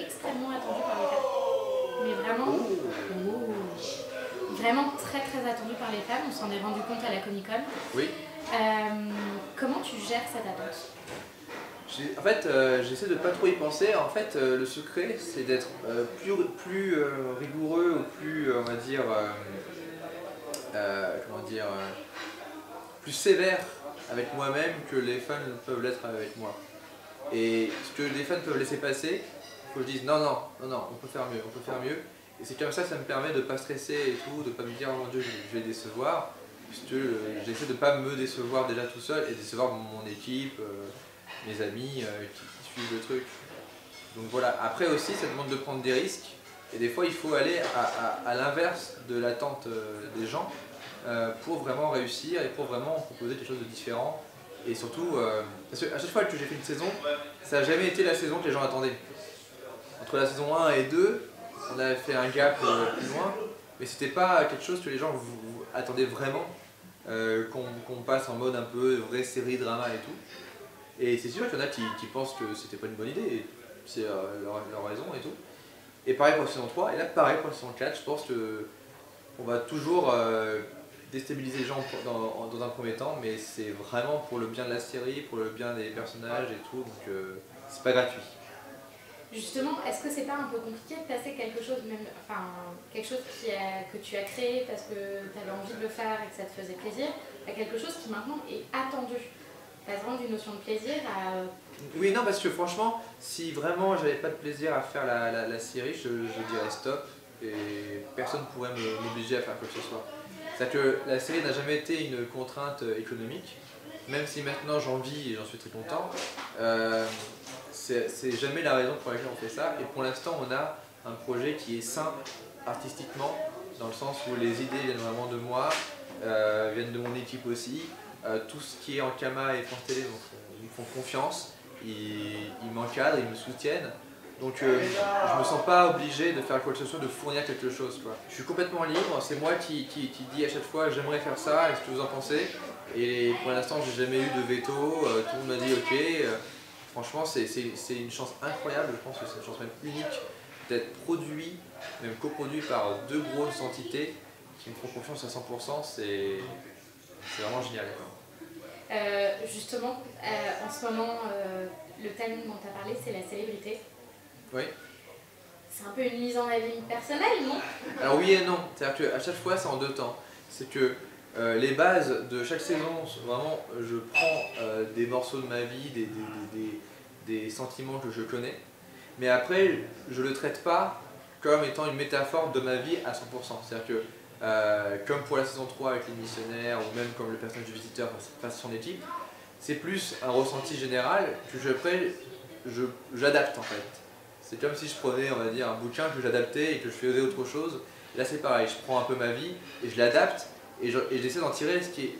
extrêmement attendu par les femmes. Mais vraiment, vraiment très très attendu par les femmes. On s'en est rendu compte à la Comic Con. Oui. Comment tu gères cette attente? En fait, j'essaie de pas trop y penser. En fait, le secret, c'est d'être plus rigoureux ou plus, on va dire, comment dire, plus sévère avec moi-même que les fans peuvent l'être avec moi. Et ce que les fans peuvent laisser passer, il faut que je dise non, non, non, non, on peut faire mieux, on peut faire mieux. Et c'est comme ça me permet de pas stresser et tout, de pas me dire oh mon dieu, je vais décevoir. Puisque j'essaie de pas me décevoir déjà tout seul et décevoir mon équipe, mes amis qui suivent le truc. Donc voilà, après aussi ça demande de prendre des risques. Et des fois il faut aller à l'inverse de l'attente des gens pour vraiment réussir et pour vraiment proposer quelque chose de différent. Et surtout, parce qu'à chaque fois que j'ai fait une saison, ça n'a jamais été la saison que les gens attendaient. Entre la saison 1 et 2, on avait fait un gap plus loin, mais c'était pas quelque chose que les gens attendaient vraiment, qu'on passe en mode un peu vraie série, drama et tout. Et c'est sûr qu'il y en a qui pensent que c'était pas une bonne idée, et c'est leur raison et tout. Et pareil pour la saison 3, et là pareil pour la saison 4, je pense qu'on va toujours déstabiliser les gens dans un premier temps, mais c'est vraiment pour le bien de la série, pour le bien des personnages et tout, donc c'est pas gratuit. Justement, est-ce que c'est pas un peu compliqué de passer quelque chose, même, enfin, quelque chose que tu as créé parce que tu avais envie de le faire et que ça te faisait plaisir, à quelque chose qui maintenant est attendu? Passe vraiment d'une notion de plaisir à... Oui, non, parce que franchement, si vraiment j'avais pas de plaisir à faire la série, je dirais stop et personne ne pourrait m'obliger à faire quoi que ce soit. C'est-à-dire que la série n'a jamais été une contrainte économique, même si maintenant j'en vis et j'en suis très content. C'est jamais la raison pour laquelle on fait ça, et pour l'instant on a un projet qui est sain artistiquement, dans le sens où les idées viennent vraiment de moi, viennent de mon équipe aussi, tout ce qui est en Kama et France Télé donc, ils me font confiance, ils m'encadrent, ils me soutiennent, donc je me sens pas obligé de faire quoi que ce soit, de fournir quelque chose, quoi. Je suis complètement libre, c'est moi qui dis à chaque fois j'aimerais faire ça, est-ce que vous en pensez? Et pour l'instant j'ai jamais eu de veto, tout le monde m'a dit ok. Franchement, c'est une chance incroyable, je pense que c'est une chance même unique d'être produit, même coproduit par deux grosses entités qui me font confiance à 100%, c'est vraiment génial. Justement, en ce moment, le thème dont tu as parlé, c'est la célébrité. Oui. C'est un peu une mise en abîme personnelle, non? Alors oui et non, c'est-à-dire qu'à chaque fois c'est en deux temps. C'est que les bases de chaque saison, vraiment, je prends des morceaux de ma vie, des sentiments que je connais, mais après, je ne le traite pas comme étant une métaphore de ma vie à 100%. C'est-à-dire que, comme pour la saison 3 avec les missionnaires, ou même comme le personnage du visiteur face à son équipe, c'est plus un ressenti général que j'adapte en fait. C'est comme si je prenais, on va dire, un bouquin que j'adaptais et que je faisais autre chose. Et là c'est pareil, je prends un peu ma vie et je l'adapte et j'essaie d'en tirer ce qui est...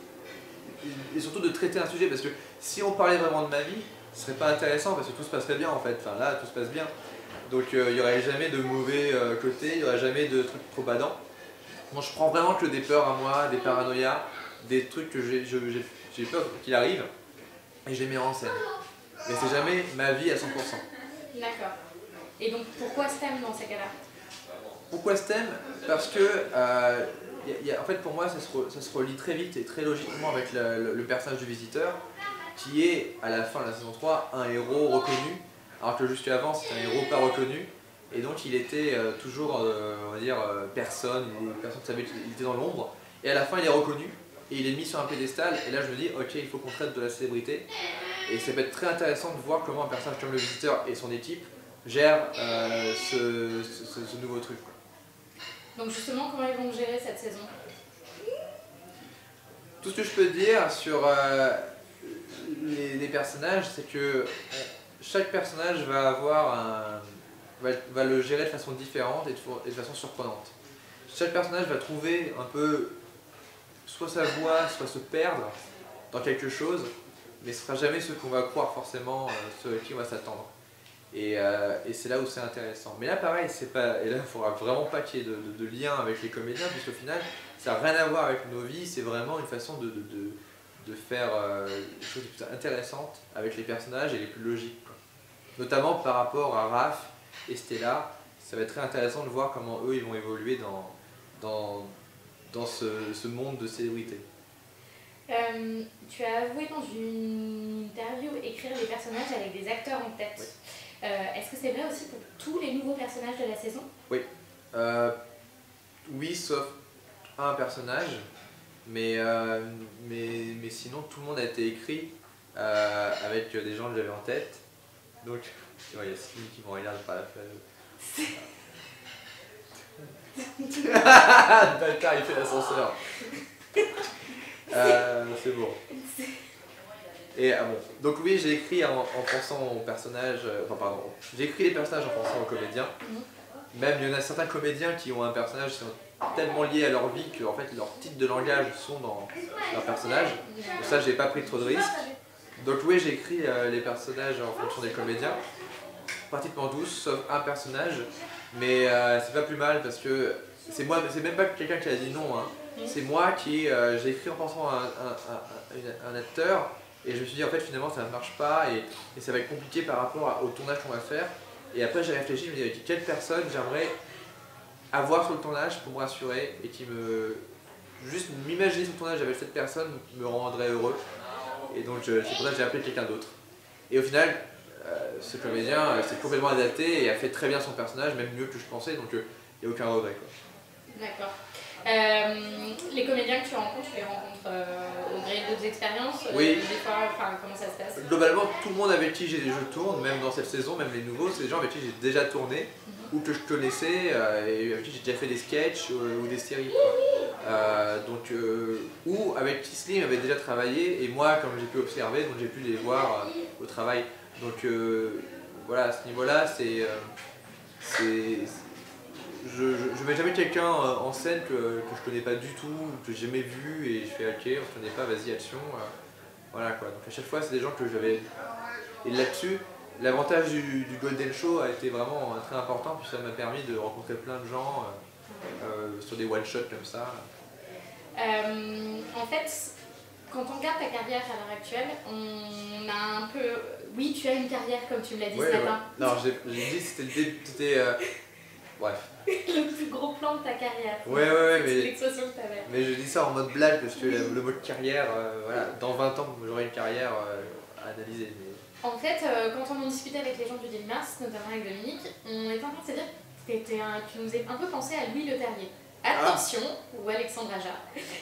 Et surtout de traiter un sujet, parce que si on parlait vraiment de ma vie, ce serait pas intéressant parce que tout se passerait bien en fait. Enfin là, tout se passe bien. Donc il n'y aurait jamais de mauvais côté, il n'y aurait jamais de trucs trop badants. Moi je prends vraiment que des peurs à moi, des paranoïas, des trucs que j'ai peur qu'il arrive et je les mets en scène. Mais c'est jamais ma vie à 100%. D'accord. Et donc pourquoi ce thème dans ces cas-là? Pourquoi ce thème? Parce que en fait pour moi ça se relie très vite et très logiquement avec le personnage du visiteur, qui est à la fin de la saison 3 un héros reconnu, alors que jusqu'avant c'était un héros pas reconnu, et donc il était toujours, on va dire, personne savait qu'il était dans l'ombre, et à la fin il est reconnu, et il est mis sur un pédestal, et là je me dis ok il faut qu'on traite de la célébrité, et ça peut être très intéressant de voir comment un personnage comme le visiteur et son équipe gèrent ce nouveau truc. Donc justement, comment ils vont gérer cette saison? Tout ce que je peux dire sur les personnages, c'est que chaque personnage va le gérer de façon différente et de façon surprenante. Chaque personnage va trouver un peu soit sa voie, soit se perdre dans quelque chose, mais ce ne sera jamais ce qu'on va croire forcément, ce à qui on va s'attendre. Et c'est là où c'est intéressant. Mais là pareil, et là il ne faudra vraiment pas qu'il y ait de lien avec les comédiens, puisqu'au final ça n'a rien à voir avec nos vies, c'est vraiment une façon de faire des choses les plus intéressantes avec les personnages et les plus logiques, quoi. Notamment par rapport à Raph, et Stella. Ça va être très intéressant de voir comment eux ils vont évoluer dans ce monde de célébrité. Tu as avoué dans une interview écrire les personnages avec des acteurs en tête. Oui. Est-ce que c'est vrai aussi pour tous les nouveaux personnages de la saison? Oui. Oui, sauf un personnage, mais sinon tout le monde a été écrit avec des gens que j'avais en tête. Donc, il y a Sylvie qui me regarde par la fenêtre. Bâtard, il fait l'ascenseur. C'est bon. Et bon. Donc oui, j'ai écrit en pensant au personnage, enfin pardon, j'ai écrit les personnages en pensant aux comédiens. Même il y en a certains comédiens qui ont un personnage qui sont tellement liés à leur vie que en fait leurs titres de langage sont dans leur personnage. Pour ça, j'ai pas pris trop de risques. Donc oui, j'ai écrit les personnages en fonction des comédiens, pratiquement tous, sauf un personnage. Mais c'est pas plus mal parce que c'est moi, c'est même pas quelqu'un qui a dit non. Hein. C'est moi qui j'ai écrit en pensant à un acteur. Et je me suis dit en fait finalement ça ne marche pas et ça va être compliqué par rapport au tournage qu'on va faire. Et après j'ai réfléchi, je me dis quelle personne j'aimerais avoir sur le tournage pour me rassurer et qui me... Juste m'imaginer sur le tournage avec cette personne me rendrait heureux. Et donc c'est pour ça que j'ai appelé quelqu'un d'autre. Et au final, ce comédien s'est complètement adapté et a fait très bien son personnage, même mieux que je pensais, donc il n'y a aucun regret. D'accord. Les comédiens que tu les rencontres au gré d'autres expériences. Oui. Des fois, comment ça se passe? Globalement, tout le monde avec qui je tourne, même dans cette saison, même les nouveaux, c'est des gens avec qui j'ai déjà tourné, ou que je connaissais, et avec qui j'ai déjà fait des sketchs ou des séries. Ou avec qui Slim avait déjà travaillé, et moi, comme j'ai pu observer, donc j'ai pu les voir au travail. Donc voilà, à ce niveau-là, je ne mets jamais quelqu'un en scène que je connais pas du tout, que j'ai jamais vu et je fais ok, on se connaît pas, vas-y action. Voilà quoi. Donc à chaque fois c'est des gens que j'avais. Et là-dessus, l'avantage du Golden Show a été vraiment très important, puis ça m'a permis de rencontrer plein de gens sur des one-shots comme ça. En fait, quand on regarde ta carrière à l'heure actuelle, on a un peu... Oui, tu as une carrière comme tu me l'as dit ce matin. Ouais. Non, j'ai dit que c'était le début, bref. Le plus gros plan de ta carrière. Ouais, mais... C'est l'expression que tu avais. Mais je dis ça en mode blague parce que le mot carrière, voilà, dans 20 ans j'aurai une carrière à analyser. Mais... En fait, quand on en discutait avec les gens du Daily Mars, notamment avec Dominique, on était en train de se dire que tu nous as un peu pensé à Louis Leterrier. Attention, ou Alexandre Aja.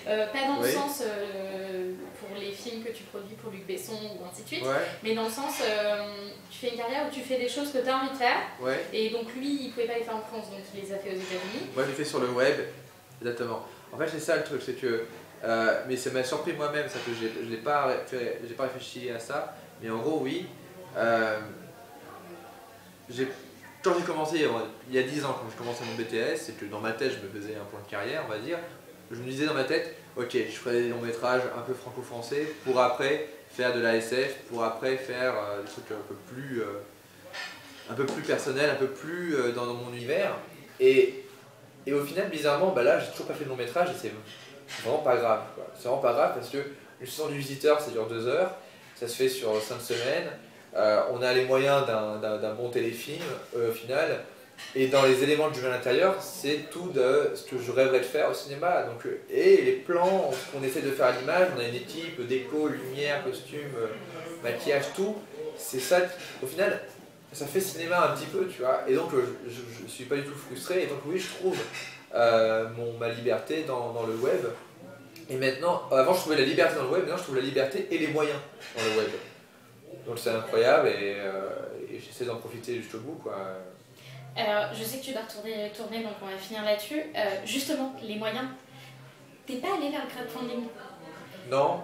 Pas dans le sens pour les films que tu produis pour Luc Besson ou ainsi de suite, mais dans le sens tu fais une carrière où tu fais des choses que tu as envie de faire, et donc lui il pouvait pas les faire en France, donc il les a fait aux États-Unis. Moi je les fais sur le web, exactement. En fait c'est ça le truc, c'est que, mais ça m'a surpris moi-même, ça que je n'ai pas réfléchi à ça, mais en gros oui. Quand j'ai commencé, il y a 10 ans, quand je commençais mon BTS, c'est que dans ma tête, je me faisais un plan de carrière, on va dire. Je me disais dans ma tête, ok, je ferai des longs métrages un peu franco-français pour après faire de la SF, pour après faire des trucs un peu plus personnels, un peu plus dans mon univers. Et au final, bizarrement, là, j'ai toujours pas fait de long métrage et c'est vraiment pas grave. C'est vraiment pas grave parce que une saison du visiteur, ça dure 2 heures, ça se fait sur 5 semaines. On a les moyens d'un bon téléfilm au final, et dans les éléments que je mets à l'intérieur, c'est tout de ce que je rêverais de faire au cinéma. Donc, et les plans qu'on essaie de faire à l'image, on a une équipe, déco, lumière, costume, maquillage, tout. C'est ça, au final, ça fait cinéma un petit peu, tu vois. Et donc je suis pas du tout frustré, et donc oui, je trouve ma liberté dans le web. Et maintenant, avant je trouvais la liberté dans le web, maintenant je trouve la liberté et les moyens dans le web. Donc c'est incroyable et j'essaie d'en profiter jusqu'au bout, quoi. Alors je sais que tu dois tourner, donc on va finir là-dessus. Justement, les moyens. T'es pas allé vers le crowdfunding? Non.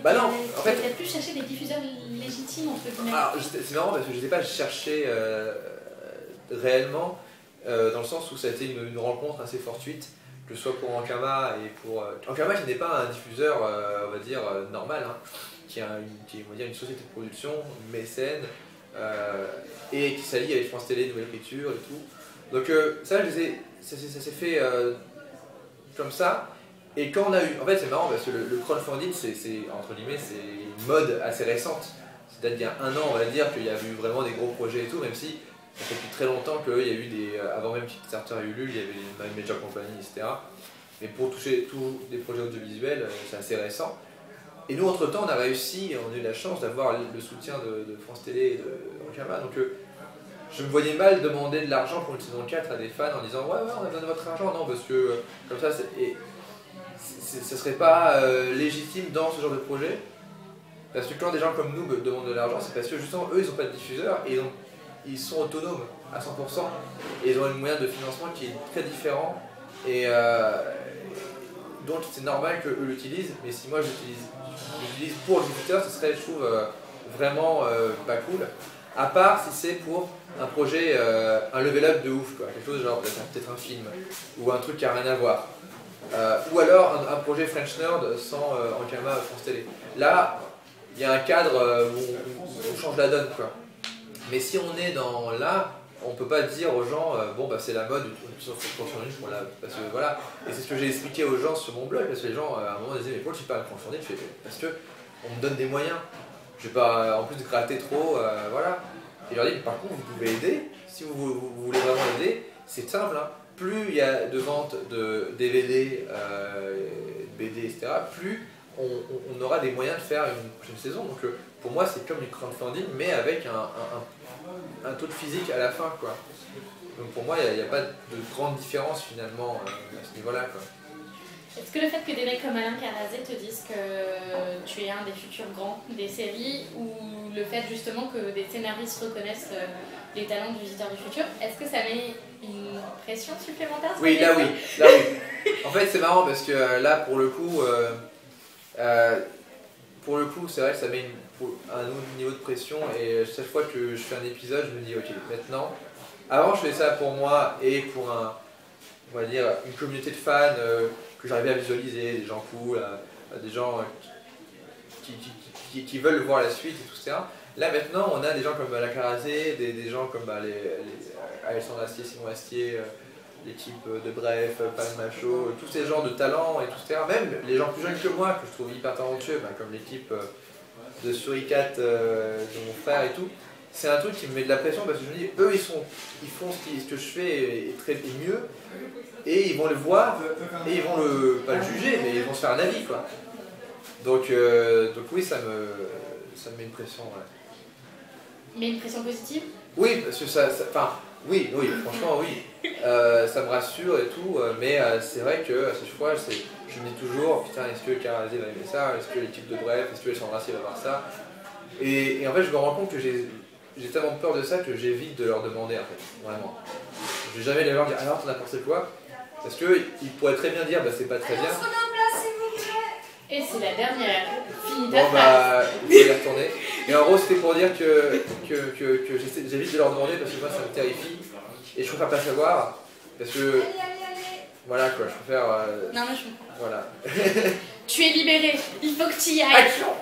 Non, en fait. T'as plus cherché des diffuseurs légitimes entre guillemets. Alors c'est marrant parce que je n'ai pas cherché réellement, dans le sens où ça a été une rencontre assez fortuite, que ce soit pour Ankama et pour... Ankama qui n'est pas un diffuseur, on va dire, normal, hein. Qui est on va dire, une société de production, mécène, et qui s'allie avec France Télé, Nouvelle Écriture et tout. Donc ça s'est fait comme ça. Et quand on a eu... En fait c'est marrant parce que le crowdfunding, entre guillemets, c'est une mode assez récente. C'est-à-dire qu'il y a 1 an, on va dire, qu'il y a eu vraiment des gros projets et tout, même si ça fait depuis très longtemps qu'il y a eu des. Avant même Kickstarter et Ulule, il y avait les Major Company, etc. Mais pour toucher tous les projets audiovisuels, c'est assez récent. Et nous, entre-temps, on a réussi, on a eu la chance d'avoir le soutien de France Télé et de Ankama. Donc je me voyais mal demander de l'argent pour une saison 4 à des fans en disant ouais, on a besoin de votre argent. Non, parce que comme ça, ce serait pas légitime dans ce genre de projet. Parce que quand des gens comme nous me demandent de l'argent, c'est parce que justement, eux, ils n'ont pas de diffuseur et ils sont autonomes à 100%. Et ils ont un moyen de financement qui est très différent. Et donc c'est normal qu'eux l'utilisent, mais si moi j'utilise pour le diffuseur, ce serait, je trouve, vraiment pas cool. À part si c'est pour un projet, un level up de ouf, quoi. Quelque chose genre peut-être un film, ou un truc qui n'a rien à voir. Ou alors un projet French Nerd sans Ankama France Télé. Là, il y a un cadre où on change la donne, quoi. Mais si on est dans là, on peut pas dire aux gens bon bah c'est la mode, parce que voilà. Et c'est ce que j'ai expliqué aux gens sur mon blog, parce que les gens à un moment disaient mais pourquoi tu parles de crowdfunding? Je fais parce que on me donne des moyens. Je vais pas en plus de gratter trop, voilà. Et je leur dis par contre vous pouvez aider, si vous voulez vraiment aider, c'est simple, hein. Plus il y a de ventes de DVD, BD, etc., plus on aura des moyens de faire une prochaine saison. Donc pour moi c'est comme du crowdfunding mais avec un taux de physique à la fin, quoi. Donc pour moi il n'y a pas de grande différence finalement à ce niveau-là, quoi. Est-ce que le fait que des mecs comme Alain Carazé te disent que tu es un des futurs grands des séries, ou le fait justement que des scénaristes reconnaissent les talents du Visiteur du futur, est-ce que ça met une pression supplémentaire sur Oui, là oui, là oui. En fait c'est marrant parce que là pour le coup c'est vrai que ça met un autre niveau de pression, et chaque fois que je fais un épisode je me dis ok maintenant, avant je faisais ça pour moi et pour on va dire une communauté de fans que j'arrivais à visualiser, des gens cool, des gens qui veulent voir la suite et tout ça. Là maintenant on a des gens comme la Carazé, des gens comme Alexandre Astier, Simon Astier, les types de Bref, Pan Macho, tous ces genres de talents et tout ça. Même les gens plus jeunes que moi que je trouve hyper talentueux, comme l'équipe de Suricat de mon frère et tout. C'est un truc qui me met de la pression parce que je me dis, eux ils font ce que je fais et mieux, et ils vont le voir et ils vont pas le juger, mais ils vont se faire un avis, quoi. Donc oui, ça me met une pression. Ouais. Mais une pression positive? Oui, parce que oui, franchement oui, ça me rassure et tout, mais c'est vrai que à chaque fois je me dis toujours, putain, est-ce que Carazé va aimer ça, est-ce que l'équipe de Bref, est-ce que Alexandre Astier va voir ça, et en fait je me rends compte que j'ai tellement peur de ça que j'évite de leur demander, en fait, vraiment. Je vais jamais les voir dire alors t'en as pensé quoi, parce qu'ils pourraient très bien dire bah c'est pas très bien. Et c'est la dernière. Fini ta Bon phrase. bah, je vais y retourner. Et en gros c'était pour dire que j'évite de leur demander parce que moi ça me terrifie. Et je préfère pas savoir, parce que voilà quoi, je préfère. Non mais je comprends. Voilà. Tu es libéré, il faut que tu y ailles. Action.